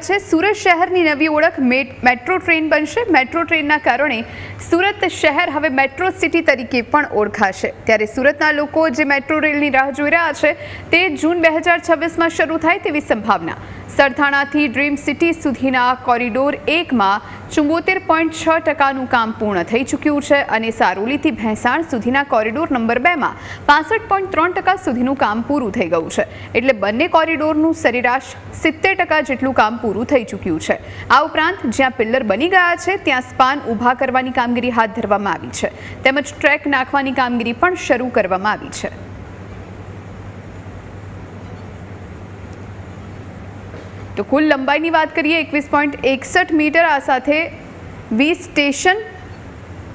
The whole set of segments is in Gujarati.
છે સુરત શહેરની નવી ઓળખ મેટ્રો ટ્રેન બનશે। મેટ્રો ટ્રેનના કારણે સુરત શહેર હવે મેટ્રો સિટી તરીકે પણ ઓળખાશે। ત્યારે સુરતના લોકો જે મેટ્રો રેલની રાહ જોઈ રહ્યા છે તે જૂન 2026માં શરૂ થાય તેવી સંભાવના। સરથાણાથી ડ્રીમ સિટી સુધીના કોરિડોર 1માં 74.6% કામ પૂર્ણ થઈ ચૂક્યું છે અને સારોલીથી ભેંસાણ સુધીના કોરિડોર નંબર 2માં 65.3% સુધીનું કામ પૂરું થઈ ગયું છે। એટલે બંને કોરિડોરનું સરેરાશ 70% જેટલું કામ પૂરું થઈ ચૂક્યું છે। આ ઉપરાંત જ્યાં પિલ્લર બની ગયા છે ત્યાં સ્પાન ઊભા કરવાની કામગીરી હાથ ધરવામાં આવી છે તેમજ ટ્રેક નાખવાની કામગીરી પણ શરૂ કરવામાં આવી છે। તો કુલ લંબાઈની વાત કરીએ 21.61 મીટર। આ સાથે 20 સ્ટેશન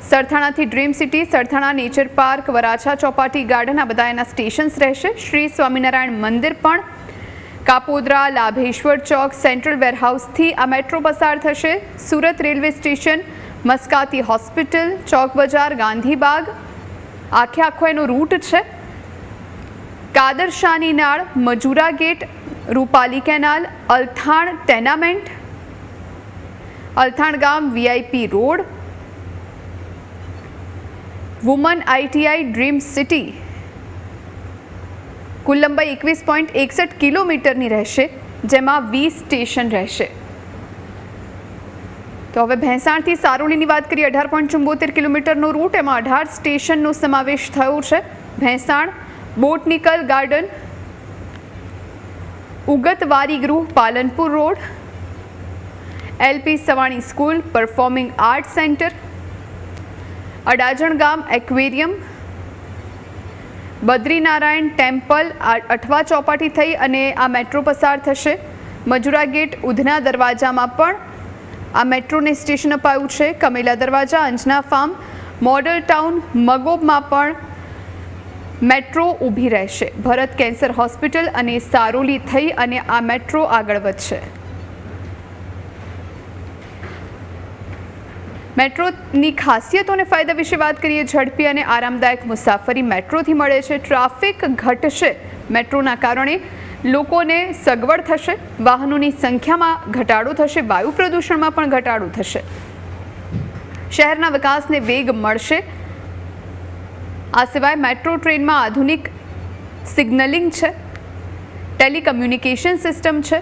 સરથાણાથી dream city, Sarthana nature park, Varachha Chowpatty garden આ બધા એના સ્ટેશન્સ રહેશે। શ્રી સ્વામિનારાયણ મંદિર પણ, કાપોદ્રા, લાભેશ્વર ચોક, સેન્ટ્રલ વેરહાઉસથી આ મેટ્રો પસાર થશે। Surat railway station, Maskati hospital, Chowk Bazaar, Gandhibaug આખો એનો રૂટ છે। કાદરશાની નાળ, Majura gate, Rupali canal, Althan tenement, Althan ગામ, VIP road, woman ITI dream city. કુલ લંબાઈ 21.61 કિલોમીટરની રહેશે જેમાં 20 સ્ટેશન રહેશે। તો હવે ભેંસાણથી સારોલીની વાત કરીએ 18.74 કિલોમીટરનો રૂટ, એમાં 18 સ્ટેશનનો સમાવેશ થયો છે। ભેંસાણ બોટનિકલ ગાર્ડન, ઉગતવારી ગૃહ, Palanpur road, LP Savani school, performing art centre, Adajan ગામ એક્વેરિયમ, બદ્રીનારાયણ ટેમ્પલ અઠવા ચોપાટી થઈ અને આ મેટ્રો પસાર થશે। મજૂરા ગેટ, ઉધના દરવાજામાં પણ આ મેટ્રોને સ્ટેશન અપાયું છે। કમેલા દરવાજા, અંજના ફાર્મ, મોડલ ટાઉન, મગોબમાં પણ મેટ્રો ઊભી રહેશે। ભરત કેન્સર હોસ્પિટલ અને સારોલી થઈ અને આ મેટ્રો આગળ વધશે। મેટ્રોની ખાસિયતો અને ફાયદા વિશે વાત કરીએ। ઝડપી અને આરામદાયક મુસાફરી મેટ્રોથી મળે છે। ટ્રાફિક ઘટશે મેટ્રોના કારણે, લોકોને સગવડ થશે, વાહનોની સંખ્યામાં ઘટાડો થશે, વાયુ પ્રદૂષણમાં પણ ઘટાડો થશે, શહેરના વિકાસને વેગ મળશે। આ સિવાય મેટ્રો ટ્રેનમાં આધુનિક સિગ્નલિંગ છે, ટેલિકમ્યુનિકેશન સિસ્ટમ છે,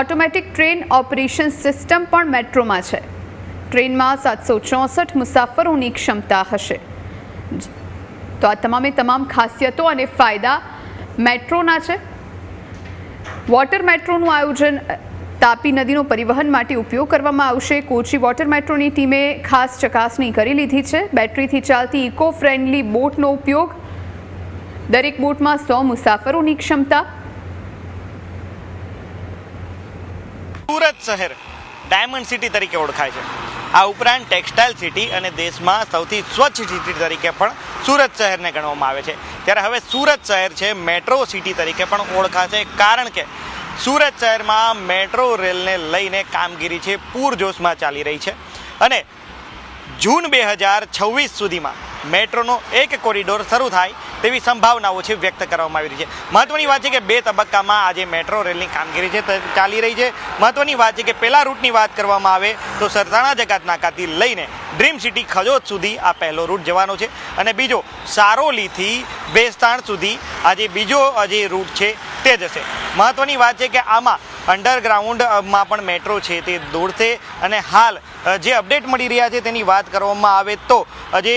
ઓટોમેટિક ટ્રેન ઓપરેશન સિસ્ટમ પણ મેટ્રોમાં છે। ટ્રેનમાં 764 મુસાફરોની ક્ષમતા હશે। તો આ તમામ ખાસિયતો અને ફાયદા મેટ્રોના છે। વોટર મેટ્રોનું આયોજન તાપી નદીનો પરિવહન માટે ઉપયોગ કરવામાં આવશે। કોચી વોટર મેટ્રોની ટીમે ખાસ ચકાસણી કરી લીધી છે। બેટરીથી ચાલતી ઇકો ફ્રેન્ડલી બોટનો ઉપયોગ, દરેક બોટમાં 100 મુસાફરોની ક્ષમતા। સુરત શહેર ડાયમંડ સિટી તરીકે ઓળખાય છે। આ ઉપરાંત ટેક્સટાઇલ સિટી અને દેશમાં સૌથી સ્વચ્છ સિટી તરીકે પણ સુરત શહેરને ગણવામાં આવે છે। ત્યારે હવે સુરત શહેર છે મેટ્રો સિટી તરીકે પણ ઓળખાશે, કારણ કે સુરત શહેરમાં મેટ્રો રેલને લઈને કામગીરી છે પૂરજોશમાં ચાલી રહી છે અને જૂન 2026 સુધીમાં મેટ્રોનો એક કોરિડોર શરૂ થાય તેવી સંભાવનાઓ છે વ્યક્ત કરવામાં આવી રહી છે। મહત્વની વાત છે કે 2 તબક્કામાં આજે મેટ્રો રેલની કામગીરી છે ચાલી રહી છે। મહત્વની વાત છે કે પહેલા રૂટની વાત કરવામાં આવે તો સરથાણા જકાત નાકાથી લઈને ડ્રીમ સિટી ખજોદ સુધી આ પહેલો રૂટ જવાનો છે અને બીજો સારોલીથી ભેંસાણ સુધી આજે બીજો જે રૂટ છે તે જશે। મહત્વની વાત છે કે આમાં અંડરગ્રાઉન્ડમાં પણ મેટ્રો છે તે દોડશે અને હાલ જે અપડેટ મળી રહ્યા છે તેની વાત કરવામાં આવે તો જે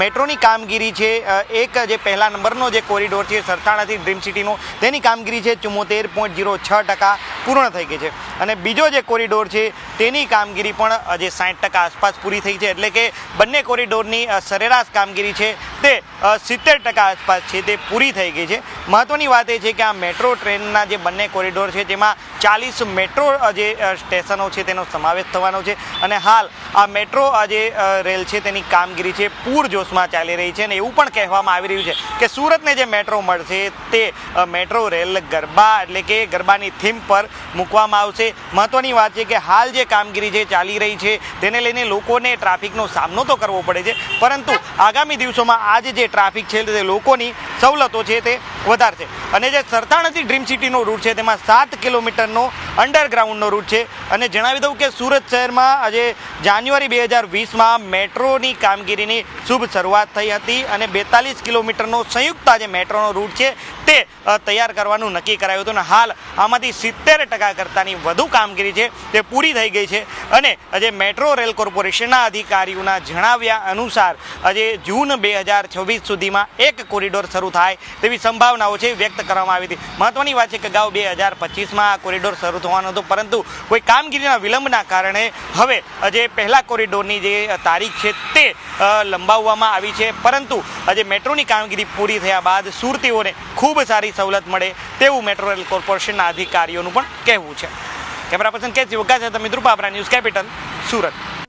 મેટ્રોની કામગીરી છે, એક જે પહેલા નંબરનો જે કોરિડોર છે સરથાણાથી ડ્રીમ સિટીનો તેની કામગીરી છે 74.06% પૂર્ણ થઈ ગઈ છે અને બીજો જે કોરિડોર છે તેની કામગીરી પણ જે 60% આસપાસ પૂરી થઈ છે। એટલે કે બંને કોરિડોરની સરેરાશ કામગીરી છે તે 70% આસપાસ છે તે પૂરી થઈ ગઈ છે। મહત્વની વાત એ છે કે આ મેટ્રો ટ્રેનના જે બંને કોરિડોર છે તેમાં 40 મેટ્રો જે સ્ટેશનો છે તેનો સમાવેશ થવાનો છે અને હાલ આ મેટ્રો જે રેલ છે તેની કામગીરી છે પૂરજોશમાં ચાલી રહી છે અને એવું પણ કહેવામાં આવી રહ્યું છે કે સુરતને જે મેટ્રો મળશે તે મેટ્રો રેલ ગરબા એટલે કે ગરબાની થીમ પર મૂકવામાં આવશે। મહત્વની વાત છે કે હાલ જે કામગીરી છે ચાલી રહી છે તેને લઈને લોકોને ટ્રાફિકનો સામનો તો કરવો પડે છે, પરંતુ આગામી દિવસોમાં આજે જે ટ્રાફિક છે તે લોકોની સવલતો છે તે વધારશે અને જે સરથાણાથી ડ્રીમ સિટી સિટીનો રૂટ છે તેમાં 7 કિલોમીટરનો અંડરગ્રાઉન્ડનો રૂટ છે. અને જણાવી દઉં કે સુરત શહેરમાં આજે જાન્યુઆરી 2020માં મેટ્રોની કામગીરીની શુભ શરૂઆત થઈ હતી અને 42 કિલોમીટરનો સંયુક્ત આજે મેટ્રોનો રૂટ છે તે તૈયાર કરવાનું નક્કી કરાયું હતું. અને હાલ આમાંથી 70% કરતાંની વધુ કામગીરી છે તે પૂરી થઈ ગઈ છે. અને આજે મેટ્રો રેલ કોર્પોરેશનના અધિકારીઓના જણાવ્યા અનુસાર આજે જૂન 2026 સુધીમાં એક કોરિડોર શરૂ થાય તેવી સંભાવનાઓ છે વ્યક્ત કરવામાં આવી હતી. મહત્વની વાત છે કે અગાઉ 2025માં આ કોરિડોર શરૂ થવાનો હતો, પરંતુ કોઈ કામગીરીના વિલંબના કારણે હવે જે પહેલા કોરિડોરની જે તારીખ છે તે લંબાવવામાં આવી છે. પરંતુ આજે મેટ્રોની કામગીરી પૂરી થયા બાદ સુરતીઓને ખૂબ સારી સવલત મળે તેવું મેટ્રો રેલ કોર્પોરેશનના અધિકારીઓનું પણ કહેવું છે. કેમેરા પર્સન કે વગા સાથે મિત્રુપા ન્યૂઝ કેપિટલ સુરત.